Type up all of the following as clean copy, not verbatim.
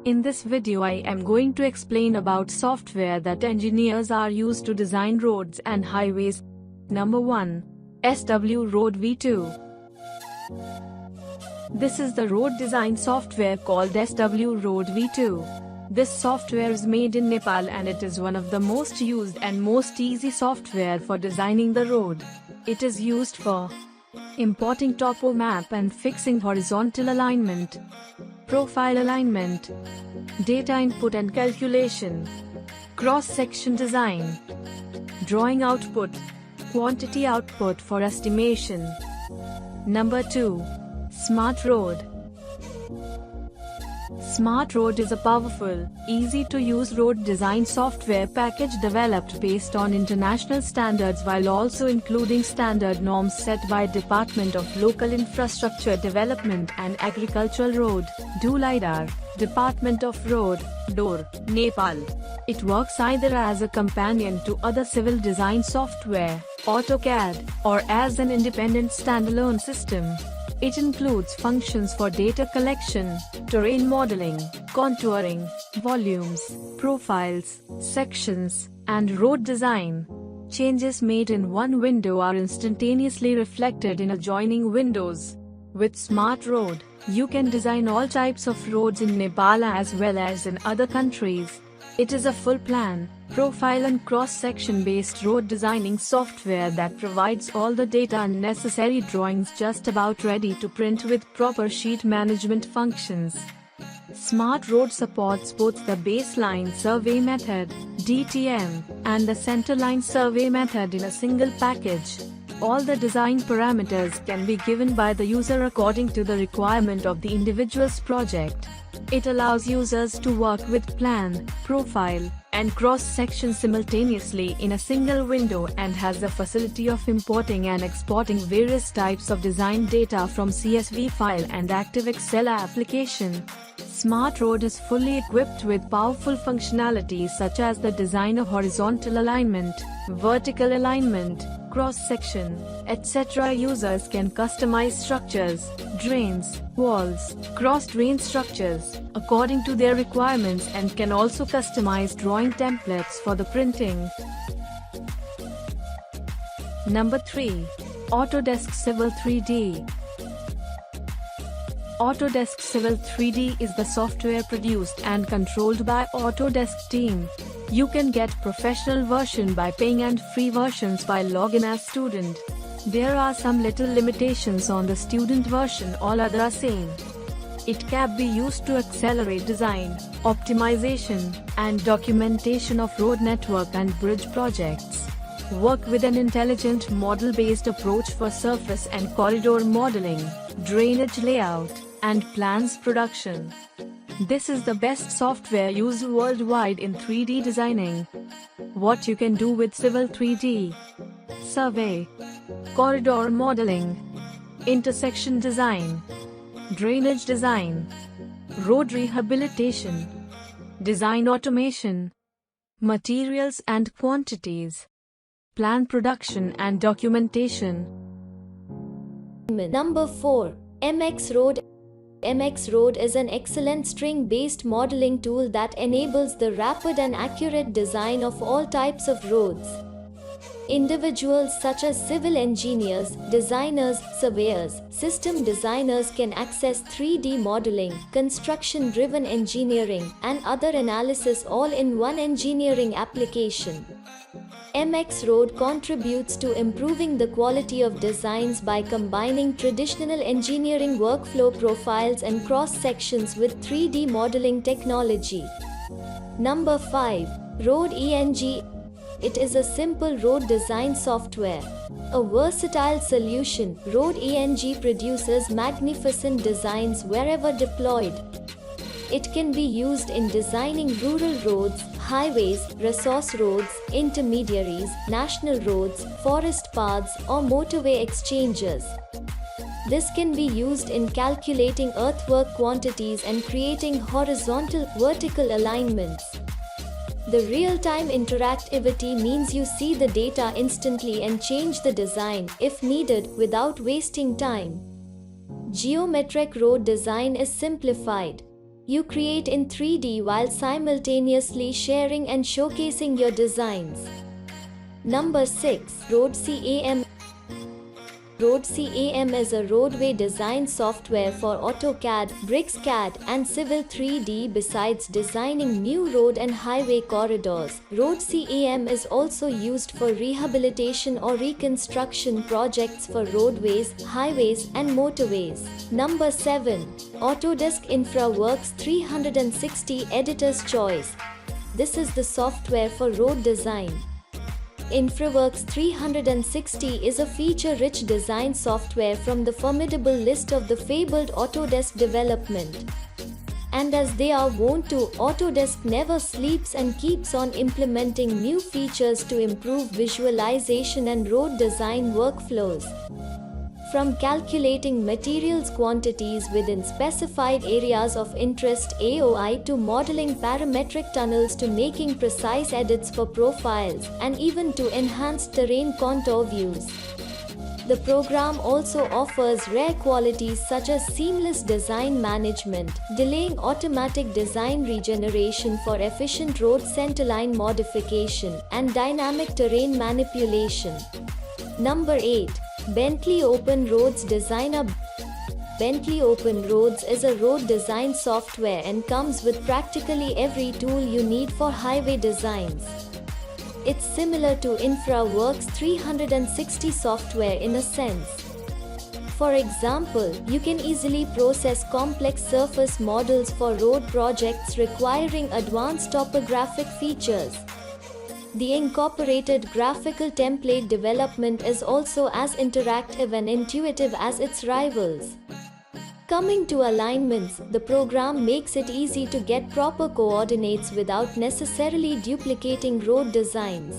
In this video I am going to explain about software that engineers are used to design roads and highways. Number 1. SW Road V2. This is the road design software called SW Road V2. This software is made in Nepal and it is one of the most used and most easy software for designing the road. It is used for importing topo map and fixing horizontal alignment, profile alignment, data input and calculation, cross-section design, drawing output, quantity output for estimation. Number 2. Smart Road. Smart Road is a powerful, easy-to-use road design software package developed based on international standards while also including standard norms set by Department of Local Infrastructure Development and Agricultural Road, (DO-LIDAR), Department of Road, (DOR), Nepal. It works either as a companion to other civil design software, AutoCAD, or as an independent standalone system. It includes functions for data collection, terrain modeling, contouring, volumes, profiles, sections, and road design. Changes made in one window are instantaneously reflected in adjoining windows. With Smart Road, you can design all types of roads in Nepal as well as in other countries. It is a full plan, profile and cross-section based road designing software that provides all the data and necessary drawings just about ready to print with proper sheet management functions. Smart Road supports both the baseline survey method, DTM, and the centerline survey method in a single package. All the design parameters can be given by the user according to the requirement of the individual's project. It allows users to work with plan, profile, and cross-section simultaneously in a single window and has the facility of importing and exporting various types of design data from CSV file and ActiveXL application. Smart Road is fully equipped with powerful functionalities such as the design of horizontal alignment, vertical alignment, cross-section, etc. Users can customize structures, drains, walls, cross-drain structures, according to their requirements and can also customize drawing templates for the printing. Number 3. Autodesk Civil 3D. Autodesk Civil 3D is the software produced and controlled by Autodesk team. You can get professional version by paying and free versions by login as student. There are some little limitations on the student version, all other are same. It can be used to accelerate design, optimization, and documentation of road network and bridge projects. Work with an intelligent model-based approach for surface and corridor modeling, drainage layout, and plans production. This is the best software used worldwide in 3D designing. What you can do with Civil 3D: survey, corridor modeling, intersection design, drainage design, road rehabilitation, design automation, materials and quantities, plan production and documentation. Number 4. MX Road. MX Road is an excellent string-based modeling tool that enables the rapid and accurate design of all types of roads. Individuals such as civil engineers, designers, surveyors, system designers can access 3D modeling, construction-driven engineering, and other analysis all in one engineering application. MX Road contributes to improving the quality of designs by combining traditional engineering workflow profiles and cross-sections with 3D modeling technology. Number 5. Road ENG. It is a simple road design software. A versatile solution, Road ENG produces magnificent designs wherever deployed. It can be used in designing rural roads, highways, resource roads, intermediaries, national roads, forest paths, or motorway exchanges. This can be used in calculating earthwork quantities and creating horizontal-vertical alignments. The real-time interactivity means you see the data instantly and change the design, if needed, without wasting time. Geometric road design is simplified. You create in 3D while simultaneously sharing and showcasing your designs. Number 6. RoadCAM. RoadCAM is a roadway design software for AutoCAD, BricsCAD, and Civil 3D. Besides designing new road and highway corridors, RoadCAM is also used for rehabilitation or reconstruction projects for roadways, highways, and motorways. Number 7. Autodesk InfraWorks 360 Editor's Choice. This is the software for road design. InfraWorks 360 is a feature-rich design software from the formidable list of the fabled Autodesk development. And as they are wont to, Autodesk never sleeps and keeps on implementing new features to improve visualization and road design workflows. From calculating materials quantities within specified areas of interest (AOI) to modeling parametric tunnels to making precise edits for profiles, and even to enhanced terrain contour views. The program also offers rare qualities such as seamless design management, delaying automatic design regeneration for efficient road centerline modification, and dynamic terrain manipulation. Number 8. Bentley Open Roads Designer. Bentley Open Roads is a road design software and comes with practically every tool you need for highway designs. It's similar to InfraWorks 360 software in a sense. For example, you can easily process complex surface models for road projects requiring advanced topographic features. The incorporated graphical template development is also as interactive and intuitive as its rivals. Coming to alignments, the program makes it easy to get proper coordinates without necessarily duplicating road designs.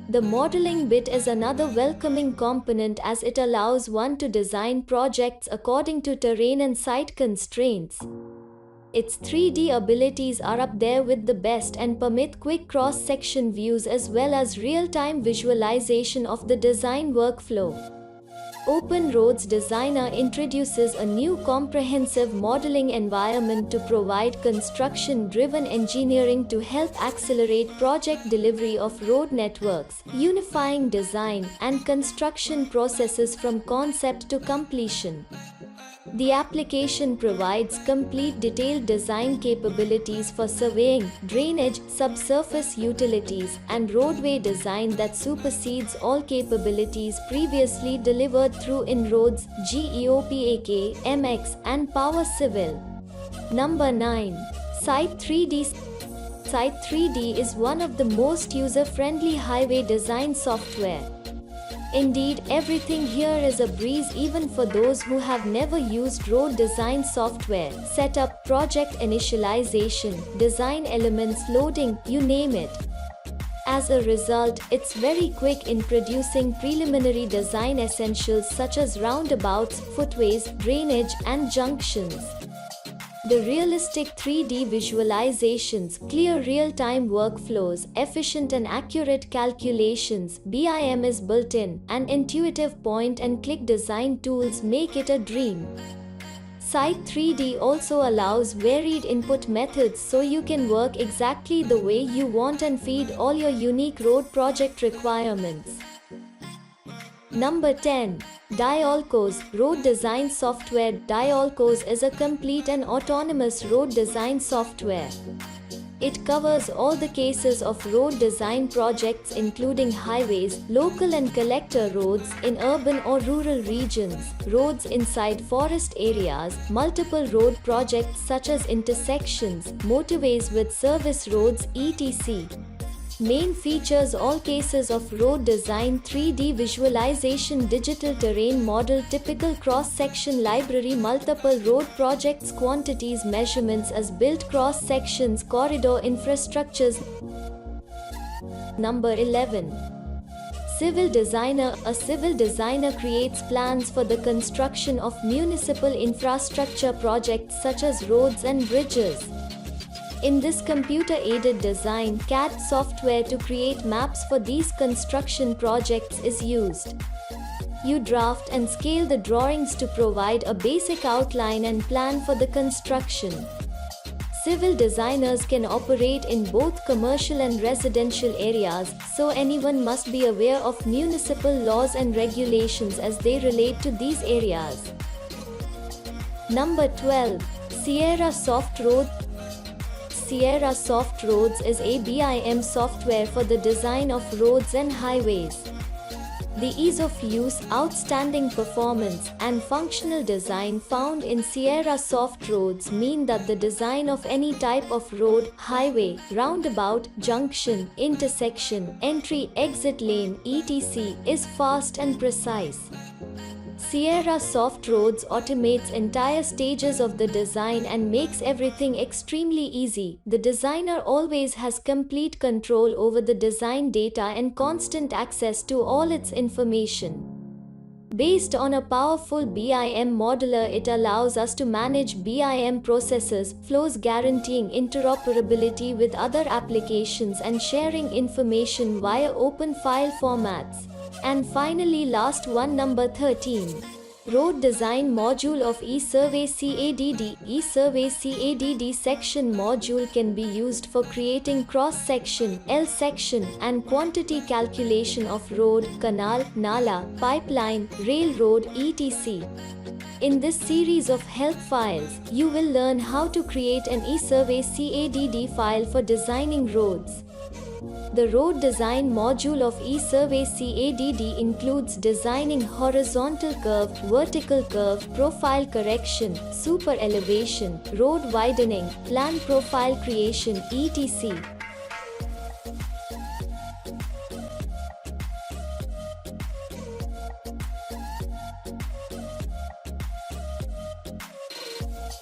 The modeling bit is another welcoming component as it allows one to design projects according to terrain and site constraints. Its 3D abilities are up there with the best and permit quick cross-section views as well as real-time visualization of the design workflow. Open Roads Designer introduces a new comprehensive modeling environment to provide construction-driven engineering to help accelerate project delivery of road networks, unifying design and construction processes from concept to completion. The application provides complete detailed design capabilities for surveying, drainage, subsurface utilities, and roadway design that supersedes all capabilities previously delivered through InRoads, GEOPAK, MX, and Power Civil. Number 9. Site 3D. Site 3D is one of the most user-friendly highway design software. Indeed, everything here is a breeze even for those who have never used road design software. Setup, project initialization, design elements loading, you name it. As a result, it's very quick in producing preliminary design essentials such as roundabouts, footways, drainage, and junctions. The realistic 3D visualizations, clear real-time workflows, efficient and accurate calculations, BIM is built in, and intuitive point-and-click design tools make it a dream. Site 3D also allows varied input methods so you can work exactly the way you want and feed all your unique road project requirements. Number 10. Diolkos Road Design Software. Diolkos is a complete and autonomous road design software. It covers all the cases of road design projects including highways, local and collector roads in urban or rural regions, roads inside forest areas, multiple road projects such as intersections, motorways with service roads, etc. Main features all cases of road design 3D visualization digital terrain model typical cross-section library multiple road projects quantities measurements as built cross-sections corridor infrastructures. Number 11. Civil Designer. A civil designer creates plans for the construction of municipal infrastructure projects such as roads and bridges. In this computer-aided design, CAD software to create maps for these construction projects is used. You draft and scale the drawings to provide a basic outline and plan for the construction. Civil designers can operate in both commercial and residential areas, so anyone must be aware of municipal laws and regulations as they relate to these areas. Number 12. Sierra Soft Roads. Sierra Soft Roads is a BIM software for the design of roads and highways. The ease of use, outstanding performance, and functional design found in Sierra Soft Roads mean that the design of any type of road, highway, roundabout, junction, intersection, entry, exit lane, etc. is fast and precise. Sierra Soft Roads automates entire stages of the design and makes everything extremely easy. The designer always has complete control over the design data and constant access to all its information. Based on a powerful BIM modeler, it allows us to manage BIM processes, flows, guaranteeing interoperability with other applications and sharing information via open file formats. And finally, last one, number 13. Road Design Module of eSurvey CADD. eSurvey CADD section module can be used for creating cross-section, L-section, and quantity calculation of road, canal, nala, pipeline, railroad, etc. In this series of help files, you will learn how to create an eSurvey CADD file for designing roads. The Road Design module of eSurvey CADD includes designing horizontal curve, vertical curve, profile correction, super elevation, road widening, plan profile creation, etc.